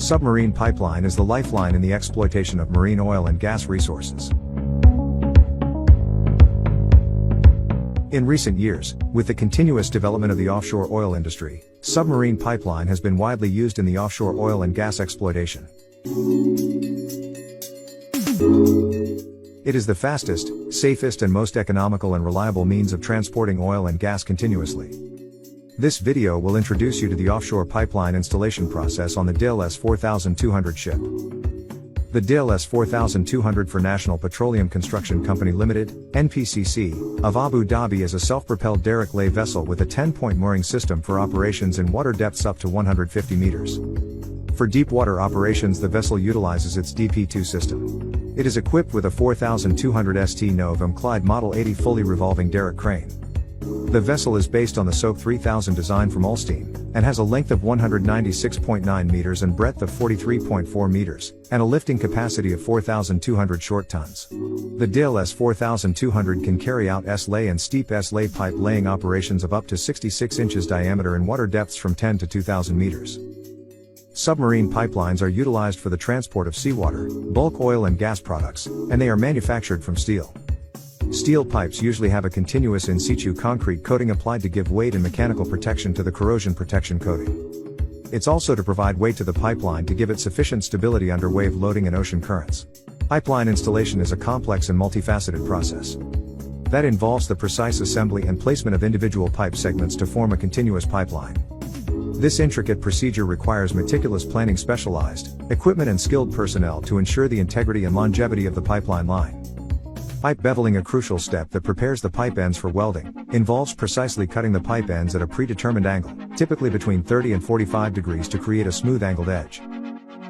Submarine pipeline is the lifeline in the exploitation of marine oil and gas resources. In recent years, with the continuous development of the offshore oil industry, submarine pipeline has been widely used in the offshore oil and gas exploitation. It is the fastest, safest and most economical and reliable means of transporting oil and gas continuously. This video will introduce you to the offshore pipeline installation process on the DIL S4200 ship. The DIL S4200 for National Petroleum Construction Company Limited, NPCC, of Abu Dhabi is a self-propelled derrick lay vessel with a 10-point mooring system for operations in water depths up to 150 meters. For deep water operations, the vessel utilizes its DP2 system. It is equipped with a 4200 ST Novum Clyde Model 80 fully revolving derrick crane. The vessel is based on the SOAP 3000 design from Ulstein, and has a length of 196.9 meters and breadth of 43.4 meters, and a lifting capacity of 4,200 short tons. The DIL S4200 can carry out S-lay and steep S-lay pipe laying operations of up to 66 inches diameter in water depths from 10 to 2,000 meters. Submarine pipelines are utilized for the transport of seawater, bulk oil and gas products, and they are manufactured from steel. Steel pipes usually have a continuous in situ concrete coating applied to give weight and mechanical protection to the corrosion protection coating. It's also to provide weight to the pipeline to give it sufficient stability under wave loading and ocean currents. Pipeline installation is a complex and multifaceted process that involves the precise assembly and placement of individual pipe segments to form a continuous pipeline. This intricate procedure requires meticulous planning, specialized equipment and skilled personnel to ensure the integrity and longevity of the pipeline line. Pipe beveling, a crucial step that prepares the pipe ends for welding, involves precisely cutting the pipe ends at a predetermined angle, typically between 30 and 45 degrees, to create a smooth angled edge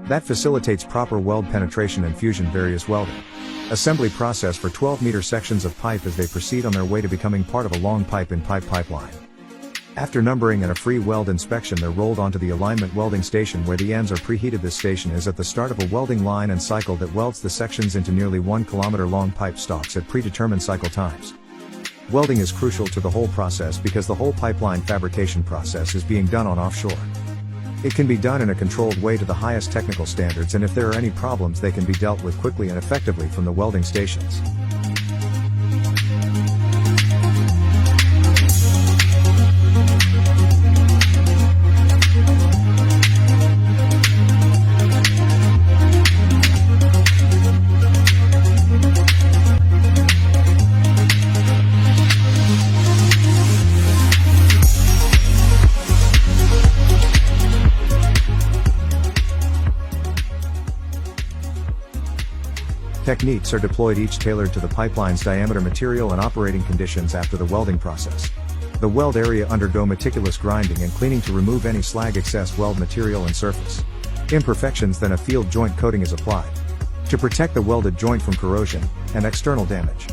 that facilitates proper weld penetration and fusion. Various welding assembly process for 12-meter sections of pipe as they proceed on their way to becoming part of a long pipe-in-pipe pipeline. After numbering and a free weld inspection, they're rolled onto the alignment welding station where the ends are preheated. This station is at the start of a welding line and cycle that welds the sections into nearly 1 kilometer long pipe stalks at predetermined cycle times. Welding is crucial to the whole process because the whole pipeline fabrication process is being done on offshore. It can be done in a controlled way to the highest technical standards, and if there are any problems, they can be dealt with quickly and effectively from the welding stations. Techniques are deployed, each tailored to the pipeline's diameter, material and operating conditions. After the welding process, the weld area undergo meticulous grinding and cleaning to remove any slag, excess weld material and surface imperfections. Then a field joint coating is applied to protect the welded joint from corrosion and external damage.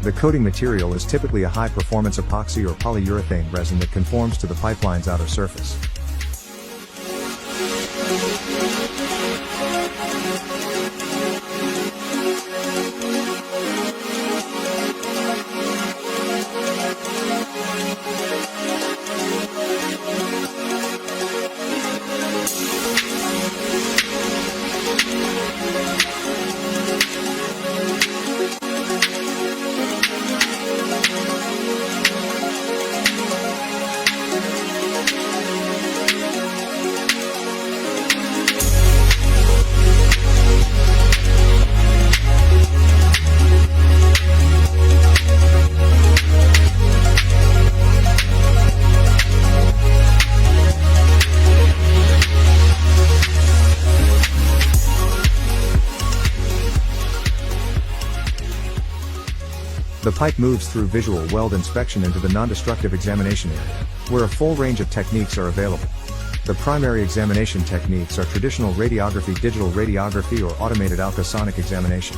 The coating material is typically a high-performance epoxy or polyurethane resin that conforms to the pipeline's outer surface. The pipe moves through visual weld inspection into the non-destructive examination area, where a full range of techniques are available. The primary examination techniques are traditional radiography, digital radiography, or automated ultrasonic examination.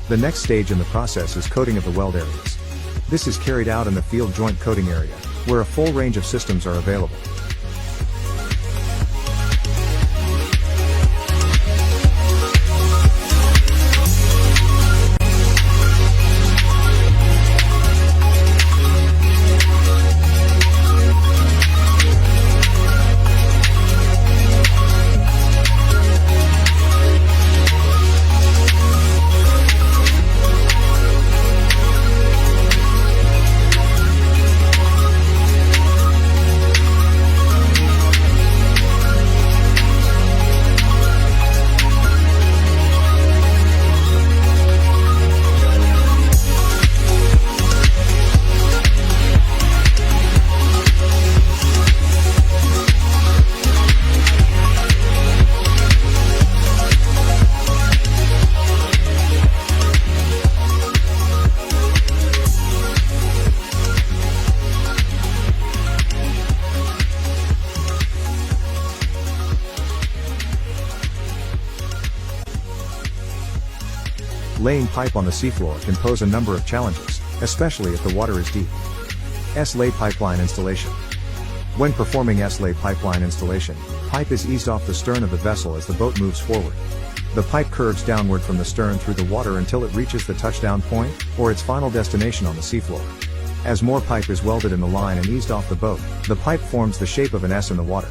The next stage in the process is coating of the weld areas. This is carried out in the field joint coating area, where a full range of systems are available. Laying pipe on the seafloor can pose a number of challenges, especially if the water is deep. S-lay pipeline installation. When performing S-lay pipeline installation, pipe is eased off the stern of the vessel as the boat moves forward. The pipe curves downward from the stern through the water until it reaches the touchdown point, or its final destination on the seafloor. As more pipe is welded in the line and eased off the boat, the pipe forms the shape of an S in the water.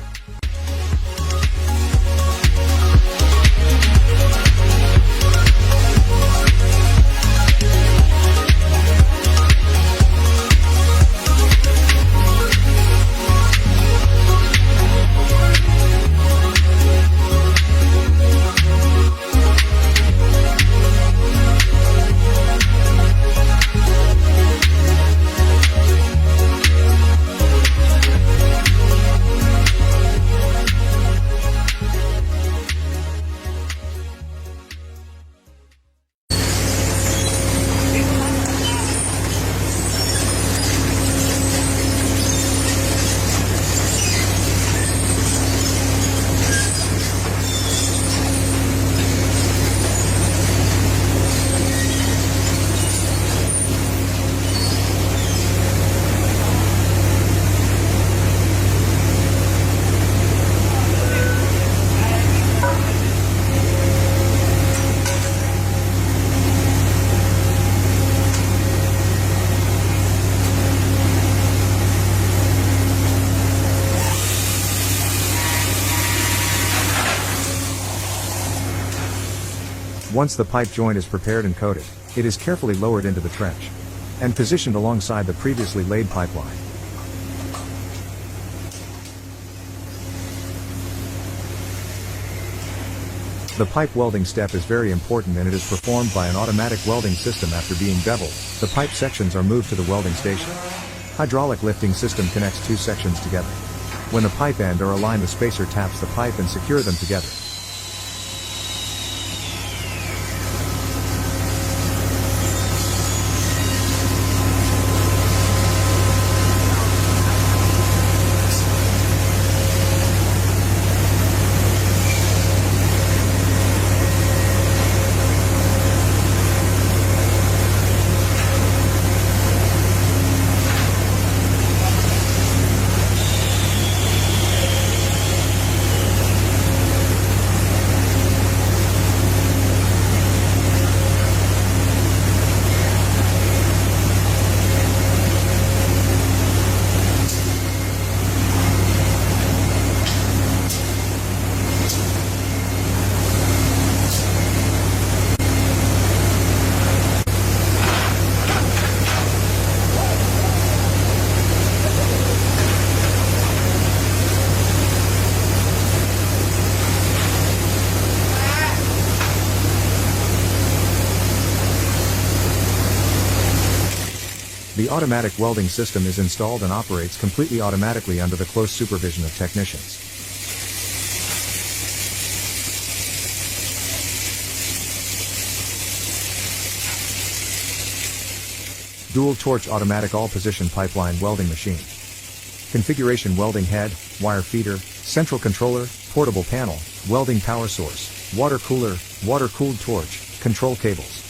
Once the pipe joint is prepared and coated, it is carefully lowered into the trench and positioned alongside the previously laid pipeline. The pipe welding step is very important, and it is performed by an automatic welding system. After being beveled, the pipe sections are moved to the welding station. Hydraulic lifting system connects two sections together. When the pipe end are aligned, the spacer taps the pipe and secure them together. The automatic welding system is installed and operates completely automatically under the close supervision of technicians. Dual torch automatic all-position pipeline welding machine. Configuration: welding head, wire feeder, central controller, portable panel, welding power source, water cooler, water-cooled torch, control cables.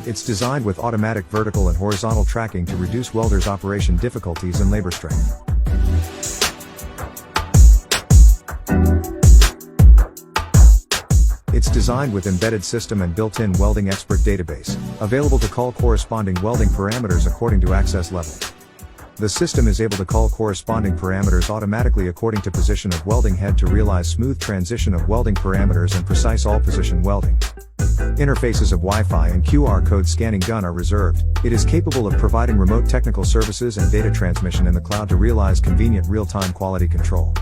It's designed with automatic vertical and horizontal tracking to reduce welders' operation difficulties and labor strength. It's designed with embedded system and built-in welding expert database, available to call corresponding welding parameters according to access level. The system is able to call corresponding parameters automatically according to position of welding head to realize smooth transition of welding parameters and precise all-position welding. Interfaces of Wi-Fi and QR code scanning gun are reserved. It is capable of providing remote technical services and data transmission in the cloud to realize convenient real-time quality control.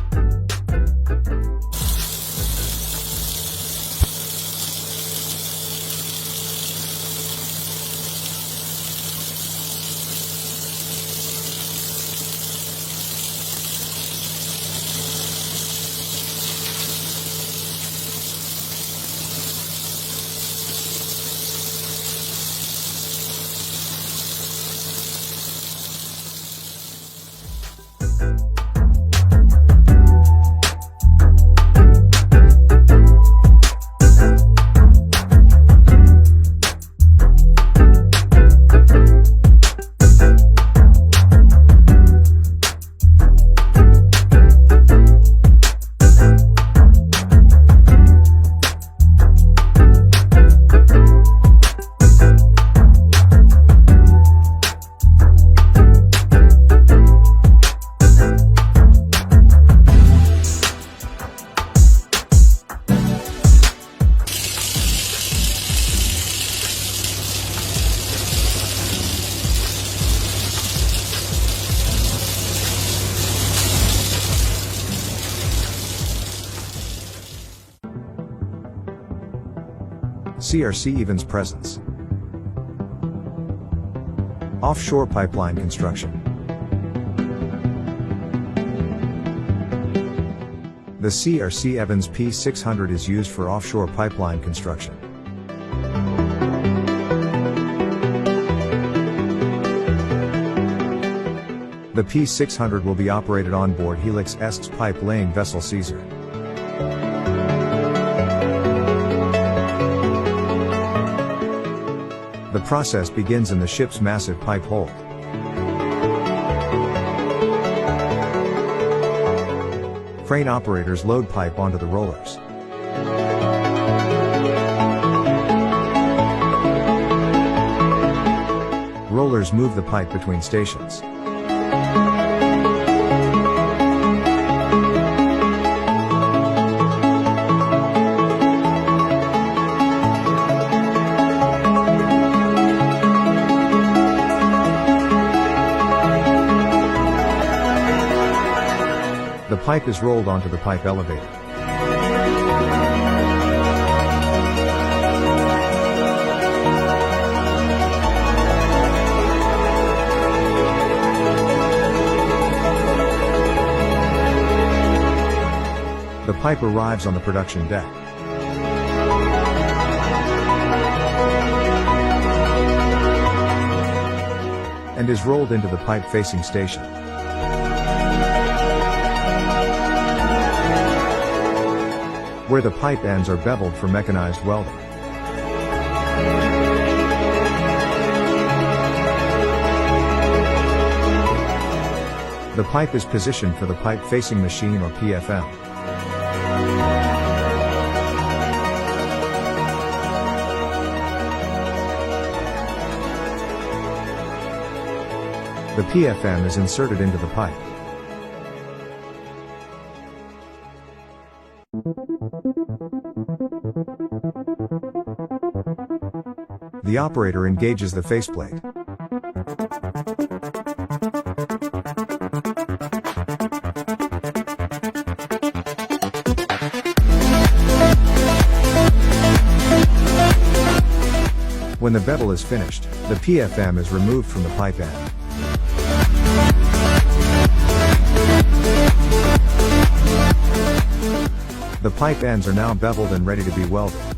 CRC evens presence. Offshore pipeline construction. The CRC Evans P600 is used for offshore pipeline construction. The P600 will be operated on board Helix-esque's pipe-laying vessel Caesar. The process begins in the ship's massive pipe hold. Crane operators load pipe onto the rollers. Rollers move the pipe between stations. The pipe is rolled onto the pipe elevator. The pipe arrives on the production deck. And is rolled into the pipe-facing station. Where the pipe ends are beveled for mechanized welding. The pipe is positioned for the pipe-facing machine or PFM. The PFM is inserted into the pipe. The operator engages the faceplate. When the bevel is finished, the PFM is removed from the pipe end. The pipe ends are now beveled and ready to be welded.